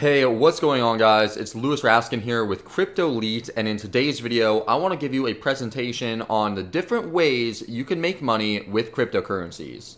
Hey, what's going on guys? It's Louis Raskin here with Crypto and in today's video, I want to give you a presentation on the different ways you can make money with cryptocurrencies.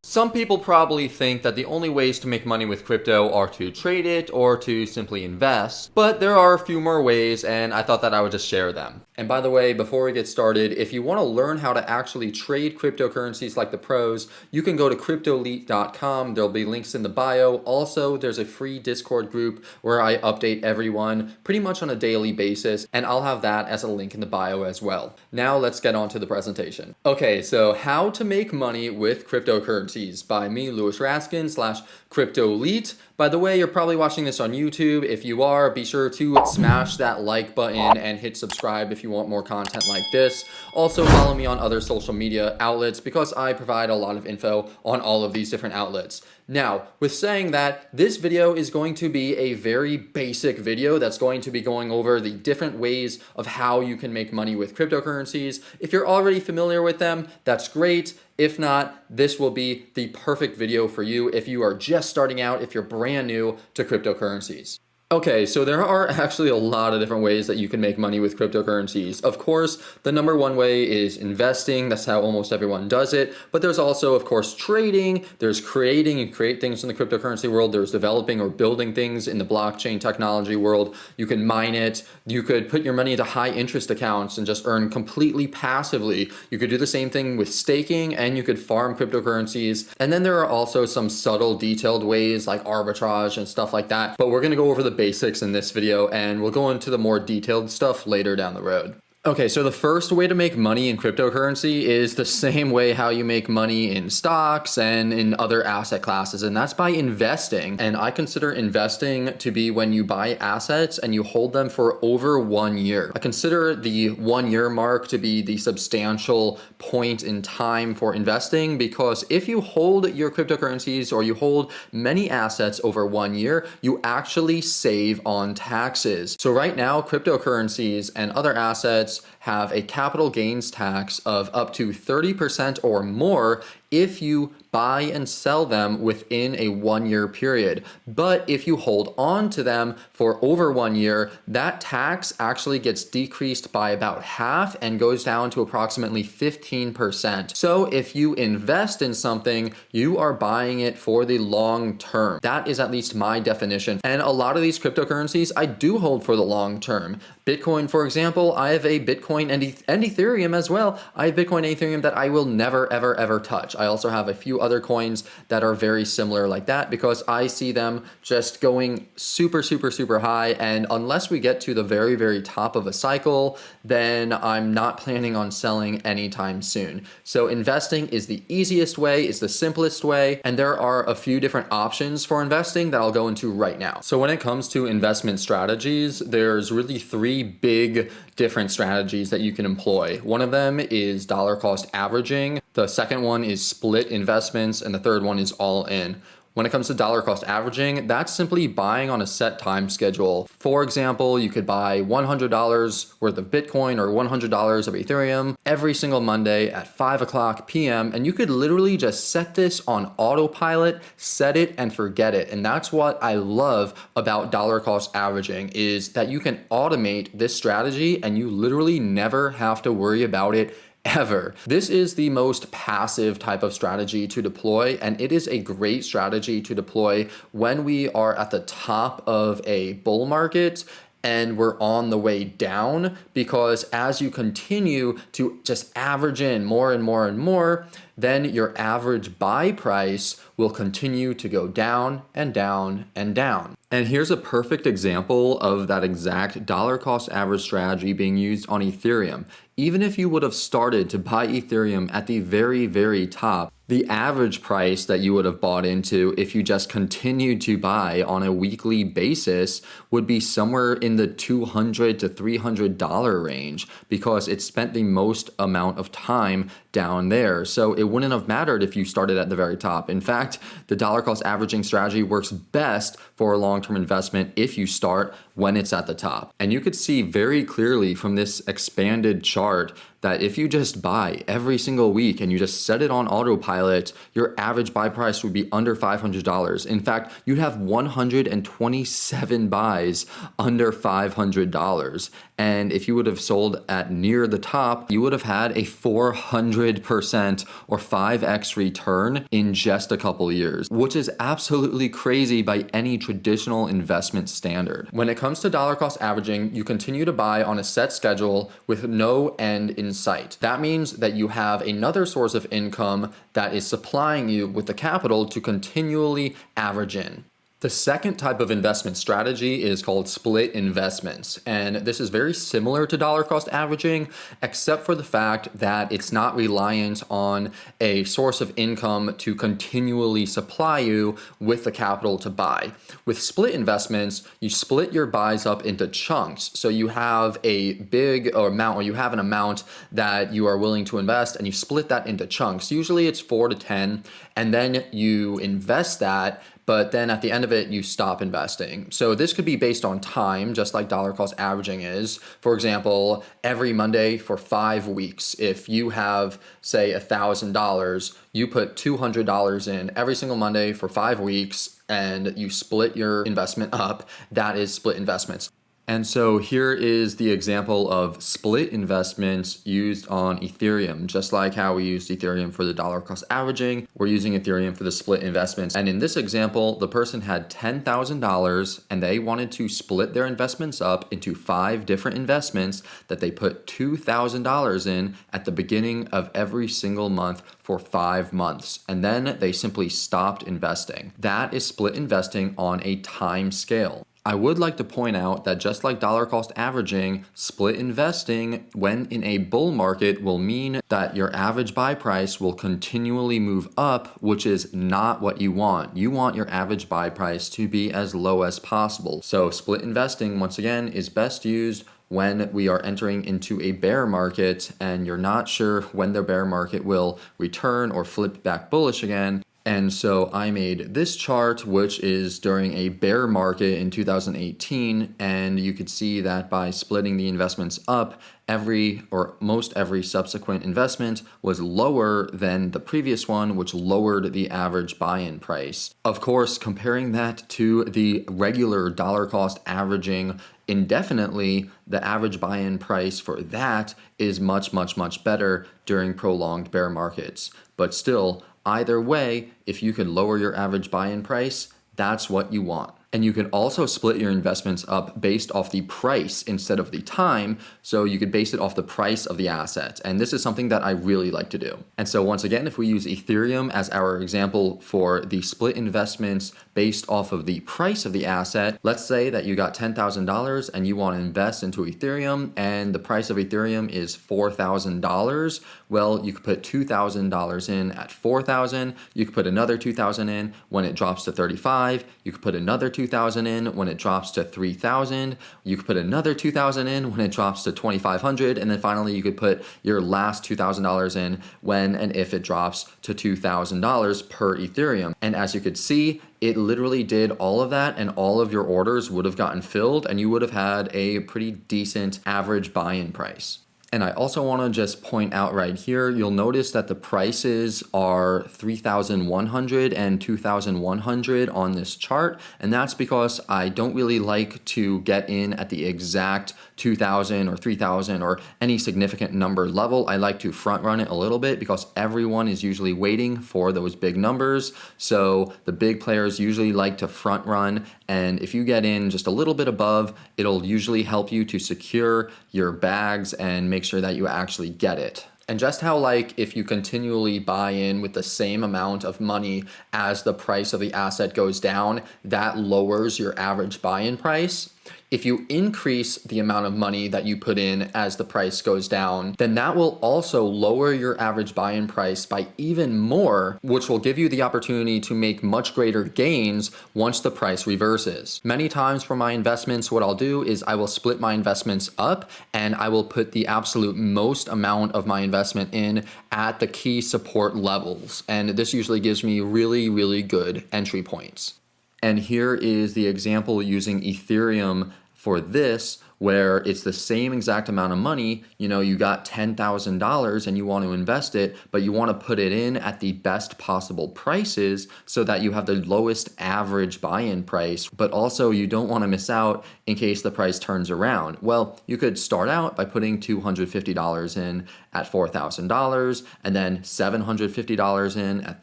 Some people probably think that the only ways to make money with crypto are to trade it or to simply invest, but there are a few more ways and I thought that I would just share them. And by the way, before we get started, if you want to learn how to actually trade cryptocurrencies like the pros, you can go to cryptoelite.com. There'll be links in the bio. Also, there's a free Discord group where I update everyone pretty much on a daily basis, and I'll have that as a link in the bio as well. Now let's get on to the presentation. Okay, so how to make money with cryptocurrencies by me, Louis Raskin / Cryptoelite. By the way, you're probably watching this on YouTube. If you are, be sure to smash that like button and hit subscribe if you want more content like this. Also, follow me on other social media outlets because I provide a lot of info on all of these different outlets. Now, with saying that, this video is going to be a very basic video that's going to be going over the different ways of how you can make money with cryptocurrencies. If you're already familiar with them, that's great. If not, this will be the perfect video for you if you are just starting out, if you're brand new to cryptocurrencies. Okay, so there are actually a lot of different ways that you can make money with cryptocurrencies. Of course, the number one way is investing. That's how almost everyone does it. But there's also, of course, trading. There's creating and create things in the cryptocurrency world. There's developing or building things in the blockchain technology world. You can mine it. You could put your money into high interest accounts and just earn completely passively. You could do the same thing with staking, and you could farm cryptocurrencies. And then there are also some subtle, detailed ways like arbitrage and stuff like that. But we're going to go over the basics in this video, and we'll go into the more detailed stuff later down the road. Okay, so the first way to make money in cryptocurrency is the same way how you make money in stocks and in other asset classes, and that's by investing. And I consider investing to be when you buy assets and you hold them for over 1 year. I consider the 1 year mark to be the substantial point in time for investing, because if you hold your cryptocurrencies or you hold many assets over 1 year, you actually save on taxes. So right now, cryptocurrencies and other assets have a capital gains tax of up to 30% or more if you buy and sell them within a 1 year period. But if you hold on to them for over 1 year, that tax actually gets decreased by about half and goes down to approximately 15%. So if you invest in something, you are buying it for the long term. That is at least my definition. And a lot of these cryptocurrencies I do hold for the long term. Bitcoin, for example, I have a Bitcoin and Ethereum as well. I have Bitcoin and Ethereum that I will never, ever, ever touch. I also have a few other coins that are very similar like that because I see them just going super, super, super high. And unless we get to the very, very top of a cycle, then I'm not planning on selling anytime soon. So investing is the easiest way, it's the simplest way, and there are a few different options for investing that I'll go into right now. So when it comes to investment strategies, there's really three big different strategies that you can employ. One of them is dollar cost averaging. The second one is split investments, and the third one is all in. When it comes to dollar cost averaging, that's simply buying on a set time schedule. For example, you could buy $100 worth of Bitcoin or $100 of Ethereum every single Monday at 5 p.m. And you could literally just set this on autopilot, set it and forget it. And that's what I love about dollar cost averaging, is that you can automate this strategy and you literally never have to worry about it ever. This is the most passive type of strategy to deploy, and it is a great strategy to deploy when we are at the top of a bull market and we're on the way down, because as you continue to just average in more and more and more, then your average buy price will continue to go down and down and down. And here's a perfect example of that exact dollar cost average strategy being used on Ethereum. Even if you would have started to buy Ethereum at the very, very top, the average price that you would have bought into if you just continued to buy on a weekly basis would be somewhere in the $200 to $300 range, because it spent the most amount of time down there. So it wouldn't have mattered if you started at the very top. In fact, the dollar cost averaging strategy works best for a long-term investment if you start when it's at the top. And you could see very clearly from this expanded chart that if you just buy every single week and you just set it on autopilot, autopilot, your average buy price would be under $500. In fact, you'd have 127 buys under $500. And if you would have sold at near the top, you would have had a 400% or 5x return in just a couple years, which is absolutely crazy by any traditional investment standard. When it comes to dollar cost averaging, you continue to buy on a set schedule with no end in sight. That means that you have another source of income that is supplying you with the capital to continually average in. The second type of investment strategy is called split investments. And this is very similar to dollar cost averaging, except for the fact that it's not reliant on a source of income to continually supply you with the capital to buy. With split investments, you split your buys up into chunks. So you have a big amount, or you have an amount that you are willing to invest, and you split that into chunks. Usually it's 4 to 10, and then you invest that, but then at the end of it, you stop investing. So this could be based on time, just like dollar cost averaging is. For example, every Monday for 5 weeks, if you have, say, $1,000, you put $200 in every single Monday for 5 weeks, and you split your investment up. That is split investments. And so here is the example of split investments used on Ethereum. Just like how we used Ethereum for the dollar cost averaging, we're using Ethereum for the split investments. And in this example, the person had $10,000 and they wanted to split their investments up into 5 different investments that they put $2,000 in at the beginning of every single month for 5 months. And then they simply stopped investing. That is split investing on a time scale. I would like to point out that just like dollar cost averaging, split investing when in a bull market will mean that your average buy price will continually move up, which is not what you want. You want your average buy price to be as low as possible. So split investing, once again, is best used when we are entering into a bear market and you're not sure when the bear market will return or flip back bullish again. And so I made this chart, which is during a bear market in 2018. And you could see that by splitting the investments up, every or most every subsequent investment was lower than the previous one, which lowered the average buy-in price. Of course, comparing that to the regular dollar cost averaging indefinitely, the average buy-in price for that is much, much, much better during prolonged bear markets. But still, either way, if you can lower your average buy-in price, that's what you want. And you can also split your investments up based off the price instead of the time. So you could base it off the price of the asset. And this is something that I really like to do. And so once again, if we use Ethereum as our example for the split investments based off of the price of the asset, let's say that you got $10,000 and you want to invest into Ethereum and the price of Ethereum is $4,000. Well, you could put $2,000 in at $4,000. You could put another $2,000 in when it drops to $35,000. You could put another $2,000 in when it drops to $3,000. You could put another $2,000 in when it drops to $2,500, and then finally you could put your last $2,000 in when and if it drops to $2,000 per Ethereum. And as you could see, it literally did all of that, and all of your orders would have gotten filled, and you would have had a pretty decent average buy-in price. And I also want to just point out right here, you'll notice that the prices are 3,100 and 2,100 on this chart. And that's because I don't really like to get in at the exact 2,000 or 3,000 or any significant number level. I like to front run it a little bit because everyone is usually waiting for those big numbers. So the big players usually like to front run. And if you get in just a little bit above, it'll usually help you to secure your bags and make sure that you actually get it. And just how like if you continually buy in with the same amount of money as the price of the asset goes down, that lowers your average buy-in price. If you increase the amount of money that you put in as the price goes down, then that will also lower your average buy-in price by even more, which will give you the opportunity to make much greater gains once the price reverses. Many times for my investments, what I'll do is I will split my investments up and I will put the absolute most amount of my investment in at the key support levels. And this usually gives me really, really good entry points. And here is the example using Ethereum for this, where it's the same exact amount of money. You got $10,000 and you want to invest it, but you want to put it in at the best possible prices so that you have the lowest average buy-in price, but also you don't want to miss out in case the price turns around. Well, you could start out by putting $250 in at $4,000, and then $750 in at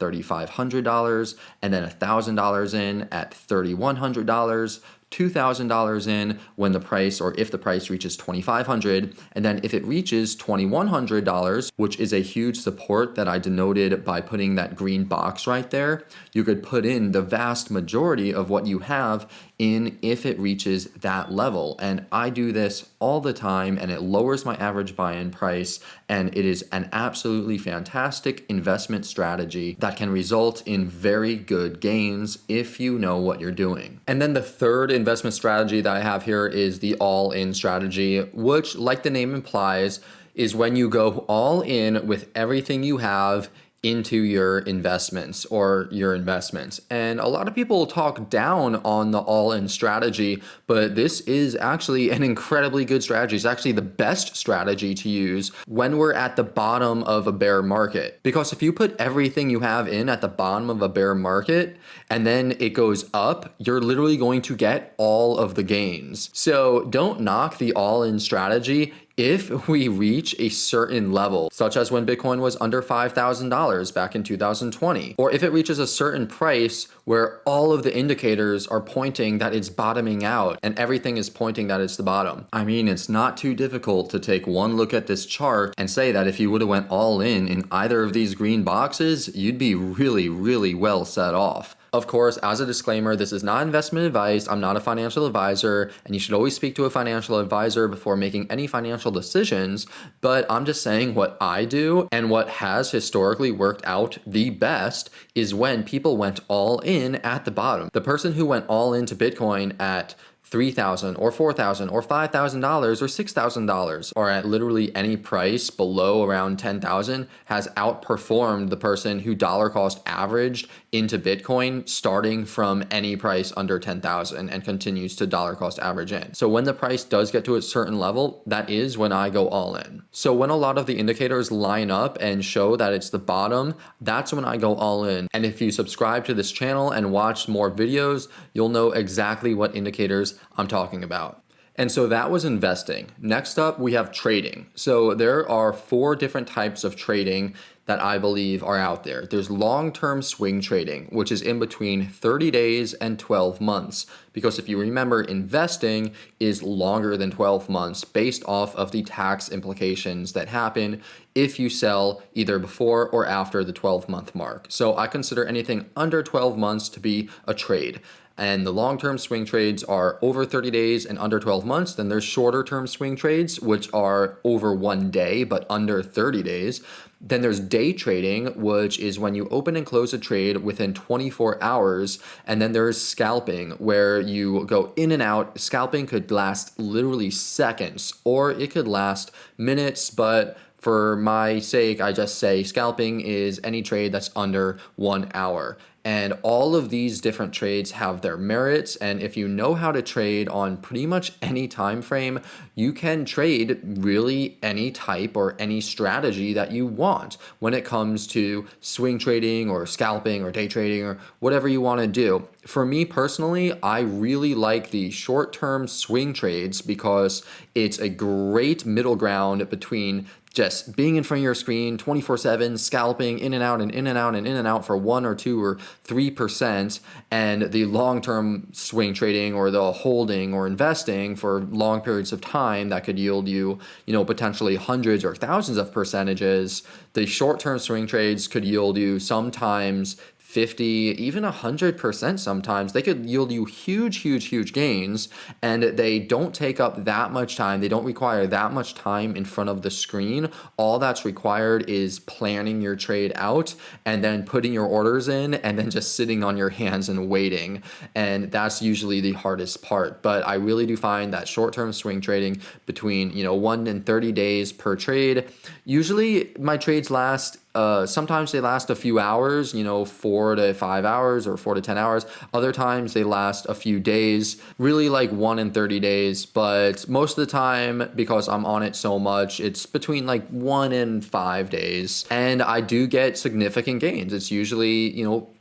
$3,500, and then $1,000 in at $3,100, $2,000 in when the price, or if the price reaches $2,500, and then if it reaches $2,100, which is a huge support that I denoted by putting that green box right there, you could put in the vast majority of what you have in if it reaches that level. And I do this all the time, and it lowers my average buy-in price, and it is an absolutely fantastic investment strategy that can result in very good gains if you know what you're doing. And then the third investment strategy that I have here is the all-in strategy, which, like the name implies, is when you go all in with everything you have into your investments or your investments. And a lot of people talk down on the all-in strategy, but this is actually an incredibly good strategy. It's actually the best strategy to use when we're at the bottom of a bear market. Because if you put everything you have in at the bottom of a bear market and then it goes up, you're literally going to get all of the gains. So don't knock the all-in strategy if we reach a certain level, such as when Bitcoin was under $5,000 back in 2020, or if it reaches a certain price where all of the indicators are pointing that it's bottoming out and everything is pointing that it's the bottom. I mean, it's not too difficult to take one look at this chart and say that if you would have went all in either of these green boxes, you'd be really, really well set off. Of course, as a disclaimer, this is not investment advice. I'm not a financial advisor, and you should always speak to a financial advisor before making any financial decisions. But I'm just saying what I do, and what has historically worked out the best is when people went all in at the bottom. The person who went all into Bitcoin at $3,000 or $4,000 or $5,000 or $6,000 or at literally any price below around $10,000 has outperformed the person who dollar cost averaged into Bitcoin starting from any price under $10,000 and continues to dollar cost average in. So when the price does get to a certain level, that is when I go all in. So when a lot of the indicators line up and show that it's the bottom, that's when I go all in. And if you subscribe to this channel and watch more videos, you'll know exactly what indicators I'm talking about. And so that was investing. Next up, we have trading. So there are 4 different types of trading that I believe are out there. There's long-term swing trading, which is in between 30 days and 12 months. Because if you remember, investing is longer than 12 months based off of the tax implications that happen if you sell either before or after the 12-month mark. So I consider anything under 12 months to be a trade. And the long-term swing trades are over 30 days and under 12 months. Then there's shorter-term swing trades, which are over 1 day, but under 30 days. Then there's day trading, which is when you open and close a trade within 24 hours. And then there's scalping, where you go in and out. Scalping could last literally seconds, or it could last minutes, but for my sake, I just say scalping is any trade that's under 1 hour. And all of these different trades have their merits, and if you know how to trade on pretty much any time frame, you can trade really any type or any strategy that you want when it comes to swing trading or scalping or day trading or whatever you want to do. For me personally, I really like the short-term swing trades because it's a great middle ground between just being in front of your screen 24/7, scalping in and out and in and out and in and out for 1 or 2 or 3%, and the long-term swing trading or the holding or investing for long periods of time that could yield you, potentially hundreds or thousands of percentages. The short-term swing trades could yield you sometimes 50, even 100% sometimes. They could yield you huge gains, and they don't take up that much time. They don't require that much time in front of the screen. All that's required is planning your trade out and then putting your orders in and then just sitting on your hands and waiting. And that's usually the hardest part. But I really do find that short-term swing trading between 1 and 30 days per trade, usually my trades last sometimes they last a few hours, 4 to 5 hours or 4 to 10 hours. Other times they last a few days, really like 1 in 30 days. But most of the time, because I'm on it so much, it's between like 1 in 5 days. And I do get significant gains. It's usually,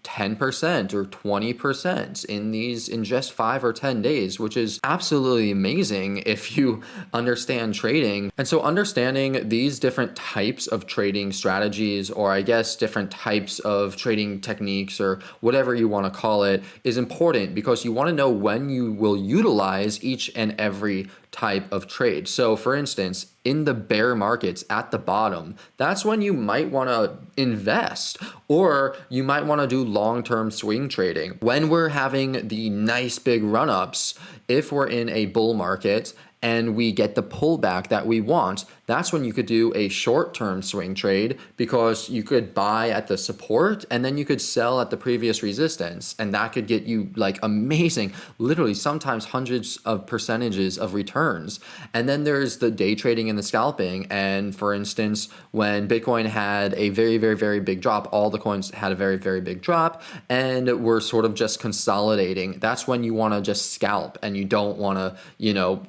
10% or 20% in just 5 or 10 days, which is absolutely amazing if you understand trading. And so understanding these different types of trading strategies, or I guess different types of trading techniques, or whatever you want to call it, is important because you want to know when you will utilize each and every type of trade. So for instance, in the bear markets at the bottom, that's when you might want to invest, or you might want to do long-term swing trading. When we're having the nice big run-ups, if we're in a bull market and we get the pullback that we want, that's when you could do a short-term swing trade, because you could buy at the support and then you could sell at the previous resistance, and that could get you like amazing, literally sometimes hundreds of percentages of returns. And then there's the day trading and the scalping. And for instance, when Bitcoin had a very, very, very big drop, all the coins had a very, very big drop, and we're sort of just consolidating. That's when you want to just scalp, and you don't want to,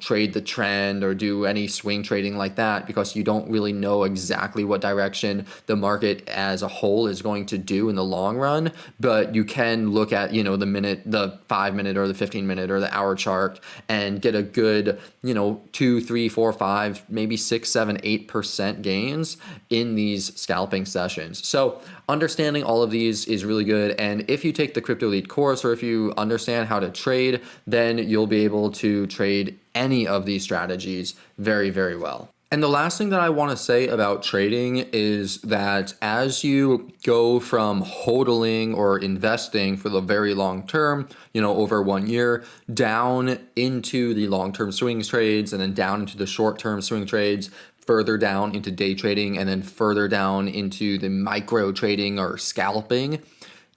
trade the trend or do any swing trading like that, because you don't really know exactly what direction the market as a whole is going to do in the long run. But you can look at, the 5 minute or the 15 minute or the hour chart and get a good, 2, 3, 4, 5, maybe 6, 7, 8% gains in these scalping sessions. So understanding all of these is really good. And if you take the Crypto Elite course, or if you understand how to trade, then you'll be able to trade any of these strategies very, very well. And the last thing that I want to say about trading is that as you go from hodling or investing for the very long term, over 1 year, down into the long-term swing trades, and then down into the short-term swing trades, further down into day trading, and then further down into the micro trading or scalping,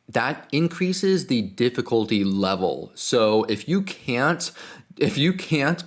that increases the difficulty level. So if you can't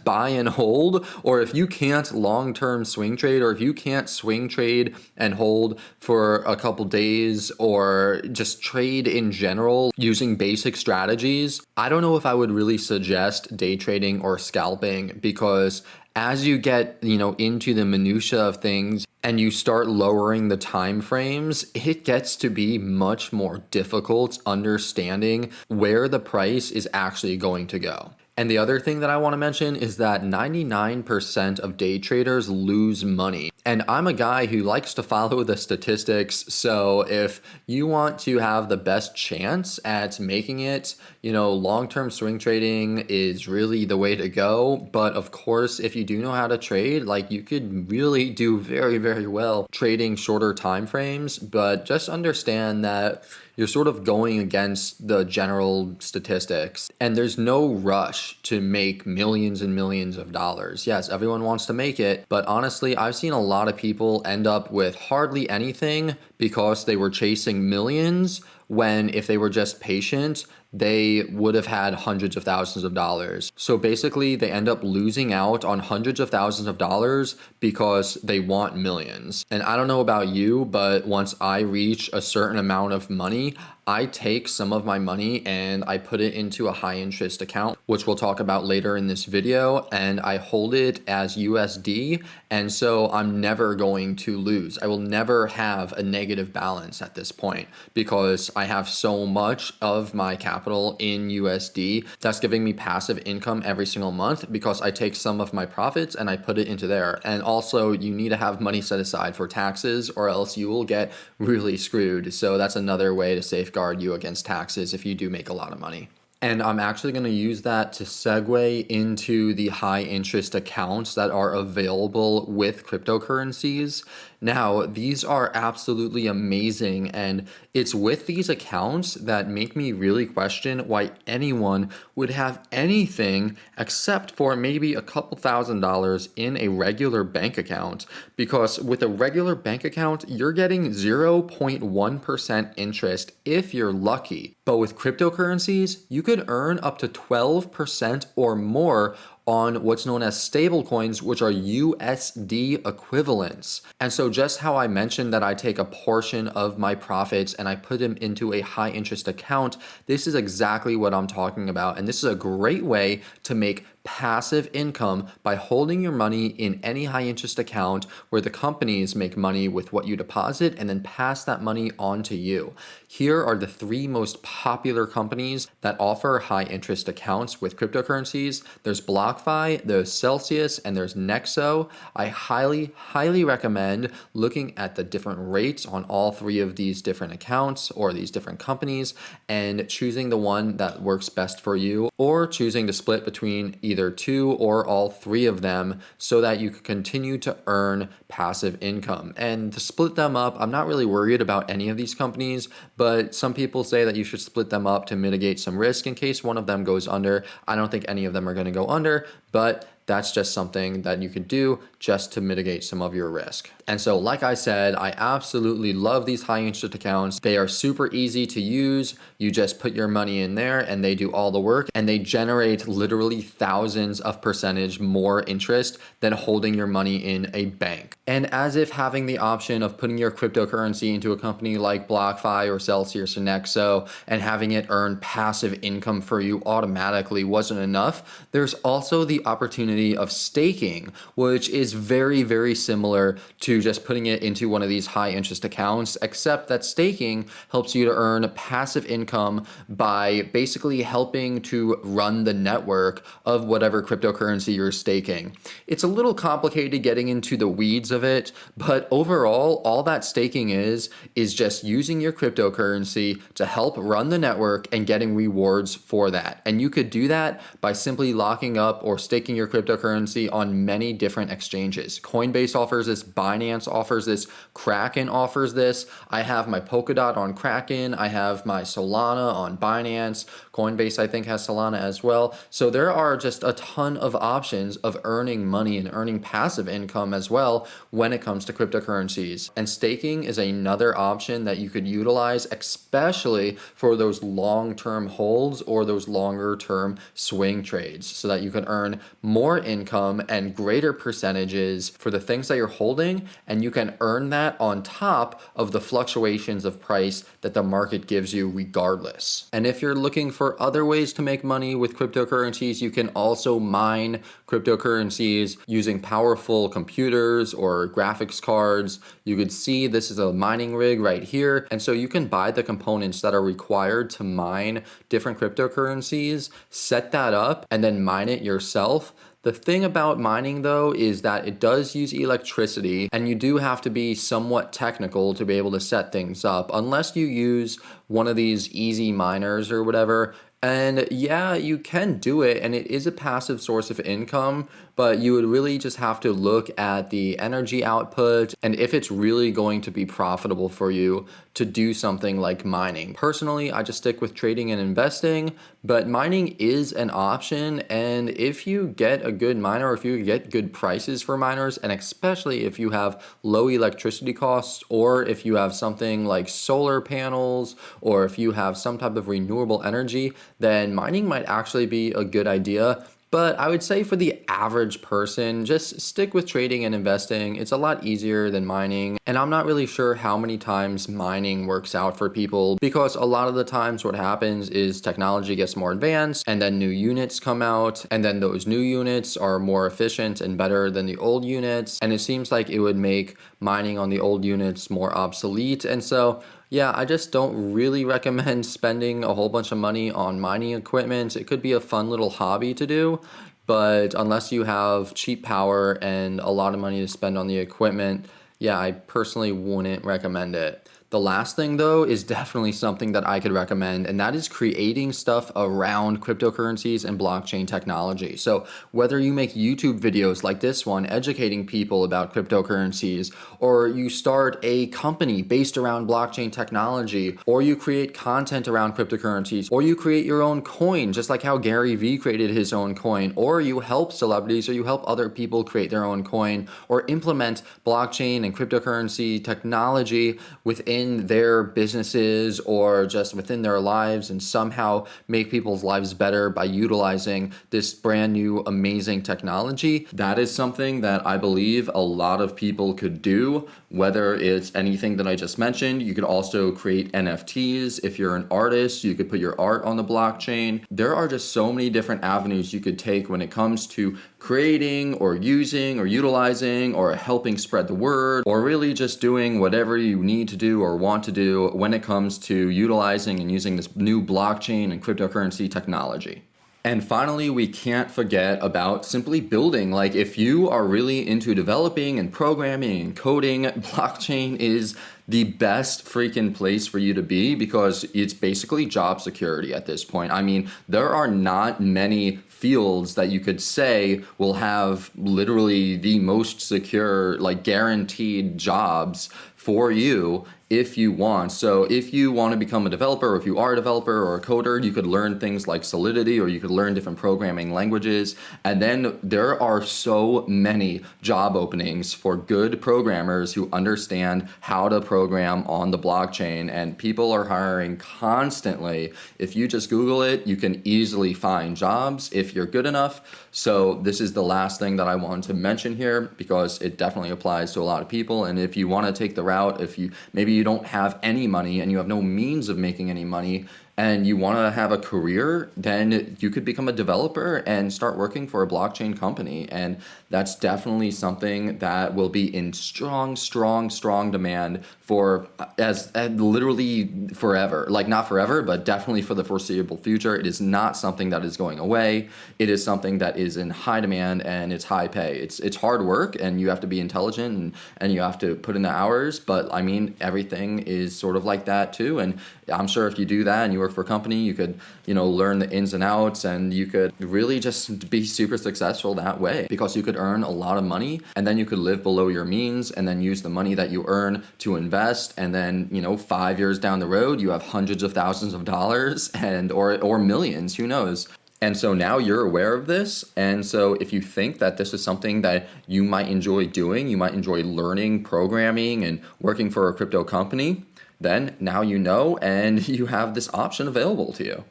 buy and hold, or if you can't long-term swing trade, or if you can't swing trade and hold for a couple days, or just trade in general using basic strategies, I don't know if I would really suggest day trading or scalping, because as you get, into the minutia of things and you start lowering the time frames, it gets to be much more difficult understanding where the price is actually going to go. And the other thing that I want to mention is that 99% of day traders lose money. And I'm a guy who likes to follow the statistics. So if you want to have the best chance at making it, long-term swing trading is really the way to go. But of course, if you do know how to trade, you could really do very, very well trading shorter time frames. But just understand that you're sort of going against the general statistics, and there's no rush to make millions and millions of dollars. Yes, everyone wants to make it, but honestly, I've seen a lot of people end up with hardly anything because they were chasing millions, when if they were just patient, they would have had hundreds of thousands of dollars. So basically, they end up losing out on hundreds of thousands of dollars because they want millions. And I don't know about you, but once I reach a certain amount of money, I take some of my money and I put it into a high interest account, which we'll talk about later in this video, and I hold it as USD. And so I'm never going to lose. I will never have a negative balance at this point, because I have so much of my capital in USD that's giving me passive income every single month, because I take some of my profits and I put it into there. And also, you need to have money set aside for taxes, or else you will get really screwed. So that's another way to safeguard you against taxes if you do make a lot of money. And I'm actually going to use that to segue into the high interest accounts that are available with cryptocurrencies. Now, these are absolutely amazing, and it's with these accounts that make me really question why anyone would have anything except for maybe a couple $1,000s in a regular bank account. Because with a regular bank account, you're getting 0.1% interest if you're lucky. But with cryptocurrencies, you could earn up to 12% or more on what's known as stablecoins, which are USD equivalents. And so just how I mentioned that I take a portion of my profits and I put them into a high interest account, this is exactly what I'm talking about. And this is a great way to make passive income by holding your money in any high interest account where the companies make money with what you deposit and then pass that money on to you. Here are the 3 most popular companies that offer high interest accounts with cryptocurrencies. There's BlockFi, there's Celsius, and there's Nexo. I highly recommend looking at the different rates on all 3 of these different accounts or these different companies and choosing the one that works best for you, or choosing to split between either 2 or all 3 of them so that you can continue to earn passive income. And to split them up, I'm not really worried about any of these companies, but some people say that you should split them up to mitigate some risk in case one of them goes under. I don't think any of them are going to go under, but that's just something that you can do just to mitigate some of your risk. And so, like I said, I absolutely love these high interest accounts. They are super easy to use. You just put your money in there and they do all the work, and they generate literally thousands of percentage more interest than holding your money in a bank. And as if having the option of putting your cryptocurrency into a company like BlockFi or Celsius or Nexo and having it earn passive income for you automatically wasn't enough, there's also the opportunity of staking, which is very similar to just putting it into one of these high interest accounts, except that staking helps you to earn passive income by basically helping to run the network of whatever cryptocurrency you're staking. It's a little complicated getting into the weeds of it, but overall, all that staking is just using your cryptocurrency to help run the network and getting rewards for that. And you could do that by simply locking up or staking your cryptocurrency on many different exchanges. Coinbase offers this, Binance offers this, Kraken offers this. I have my Polkadot on Kraken. I have my Solana on Binance. Coinbase, I think, has Solana as well. So there are just a ton of options of earning money and earning passive income as well when it comes to cryptocurrencies. And staking is another option that you could utilize, especially for those long-term holds or those longer-term swing trades, so that you can earn more income and greater percentages for the things that you're holding, and you can earn that on top of the fluctuations of price that the market gives you regardless. And if you're looking for other ways to make money with cryptocurrencies, you can also mine cryptocurrencies using powerful computers or graphics cards. You could see this is a mining rig right here, and so you can buy the components that are required to mine different cryptocurrencies, set that up, and then mine it yourself. The thing about mining, though, is that it does use electricity, and you do have to be somewhat technical to be able to set things up, unless you use one of these easy miners or whatever. And yeah, you can do it, and it is a passive source of income, but you would really just have to look at the energy output and if it's really going to be profitable for you to do something like mining. Personally, I just stick with trading and investing, but mining is an option, and if you get a good miner, or if you get good prices for miners, and especially if you have low electricity costs, or if you have something like solar panels, or if you have some type of renewable energy, then mining might actually be a good idea. But I would say for the average person, just stick with trading and investing. It's a lot easier than mining. And I'm not really sure how many times mining works out for people, because a lot of the times what happens is technology gets more advanced and then new units come out, and then those new units are more efficient and better than the old units. And it seems like it would make mining on the old units more obsolete. And so yeah, I just don't really recommend spending a whole bunch of money on mining equipment. It could be a fun little hobby to do, but unless you have cheap power and a lot of money to spend on the equipment, yeah, I personally wouldn't recommend it. The last thing, though, is definitely something that I could recommend, and that is creating stuff around cryptocurrencies and blockchain technology. So whether you make YouTube videos like this one, educating people about cryptocurrencies, or you start a company based around blockchain technology, or you create content around cryptocurrencies, or you create your own coin, just like how Gary Vee created his own coin, or you help celebrities, or you help other people create their own coin, or implement blockchain and cryptocurrency technology within in their businesses or just within their lives and somehow make people's lives better by utilizing this brand new amazing technology, that is something that I believe a lot of people could do, whether it's anything that I just mentioned. You could also create NFTs. If you're an artist, you could put your art on the blockchain. There are just so many different avenues you could take when it comes to creating or using or utilizing or helping spread the word, or really just doing whatever you need to do or want to do when it comes to utilizing and using this new blockchain and cryptocurrency technology. And finally, we can't forget about simply building. Like, if you are really into developing and programming and coding, blockchain is the best freaking place for you to be, because it's basically job security at this point. I mean, there are not many fields that you could say will have literally the most secure, like guaranteed jobs for you if you want. So if you want to become a developer, or if you are a developer or a coder, you could learn things like Solidity, or you could learn different programming languages. And then there are so many job openings for good programmers who understand how to program on the blockchain, and people are hiring constantly. If you just Google it, you can easily find jobs if you're good enough. So this is the last thing that I want to mention here, because it definitely applies to a lot of people. And if you want to take the route, if you maybe you don't have any money and you have no means of making any money, and you want to have a career, then you could become a developer and start working for a blockchain company. And that's definitely something that will be in strong demand for as literally forever. Like, not forever, but definitely for the foreseeable future. It is not something that is going away. It is something that is in high demand, and it's high pay. It's hard work, and you have to be intelligent, and you have to put in the hours. But I mean, everything is sort of like that too. And I'm sure if you do that and you work for a company, you could, learn the ins and outs, and you could really just be super successful that way, because you could earn a lot of money, and then you could live below your means, and then use the money that you earn to invest. And then, 5 years down the road, you have hundreds of thousands of dollars or millions, who knows? And so now you're aware of this. And so if you think that this is something that you might enjoy doing, you might enjoy learning programming and working for a crypto company, then now you know, and you have this option available to you.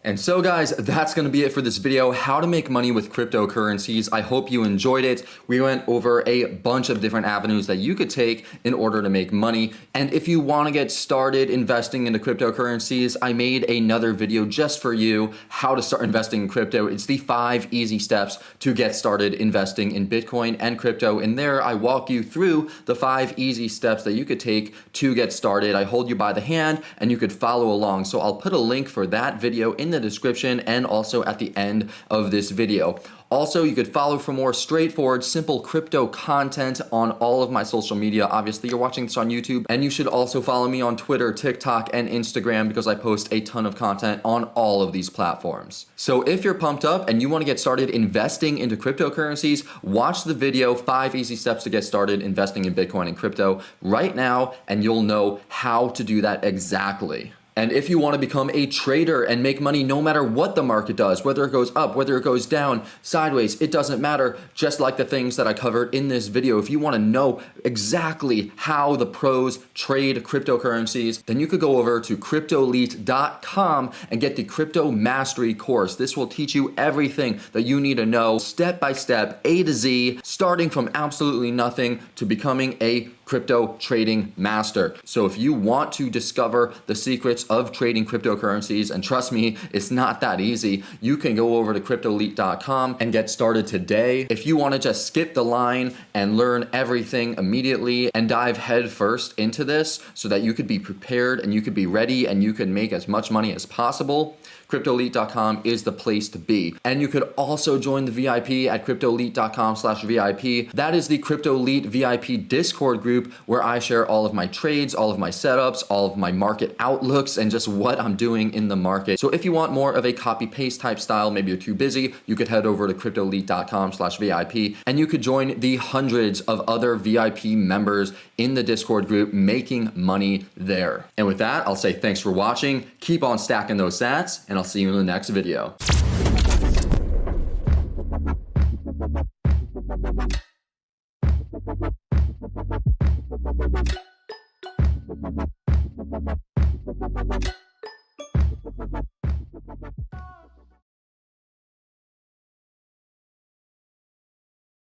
And so guys, that's going to be it for this video, how to make money with cryptocurrencies. I hope you enjoyed it. We went over a bunch of different avenues that you could take in order to make money. And if you want to get started investing into cryptocurrencies, I made another video just for you, how to start investing in crypto. It's the 5 easy steps to get started investing in Bitcoin and crypto. In there, I walk you through the 5 easy steps that you could take to get started. I hold you by the hand, and you could follow along. So I'll put a link for that video in the description and also at the end of this video. Also, you could follow for more straightforward, simple crypto content on all of my social media. Obviously, you're watching this on YouTube, and you should also follow me on Twitter, TikTok, and Instagram, because I post a ton of content on all of these platforms. So if you're pumped up and you want to get started investing into cryptocurrencies, watch the video, 5 easy steps to get started investing in Bitcoin and crypto right now, and you'll know how to do that exactly. And if you want to become a trader and make money no matter what the market does, whether it goes up, whether it goes down, sideways, it doesn't matter, just like the things that I covered in this video. If you want to know exactly how the pros trade cryptocurrencies, then you could go over to cryptoelite.com and get the Crypto Mastery course. This will teach you everything that you need to know, step by step, A to Z, starting from absolutely nothing to becoming a crypto trading master. So if you want to discover the secrets of trading cryptocurrencies, and trust me, it's not that easy, you can go over to cryptoelite.com and get started today. If you want to just skip the line and learn everything immediately and dive head first into this so that you could be prepared and you could be ready and you can make as much money as possible, cryptoelite.com is the place to be. And you could also join the VIP at cryptoelite.com/VIP. That is the Crypto Elite VIP Discord group where I share all of my trades, all of my setups, all of my market outlooks, and just what I'm doing in the market. So if you want more of a copy-paste type style, maybe you're too busy, you could head over to cryptoelite.com/VIP and you could join the hundreds of other VIP members in the Discord group making money there. And with that, I'll say thanks for watching. Keep on stacking those sats, and I'll see you in the next video.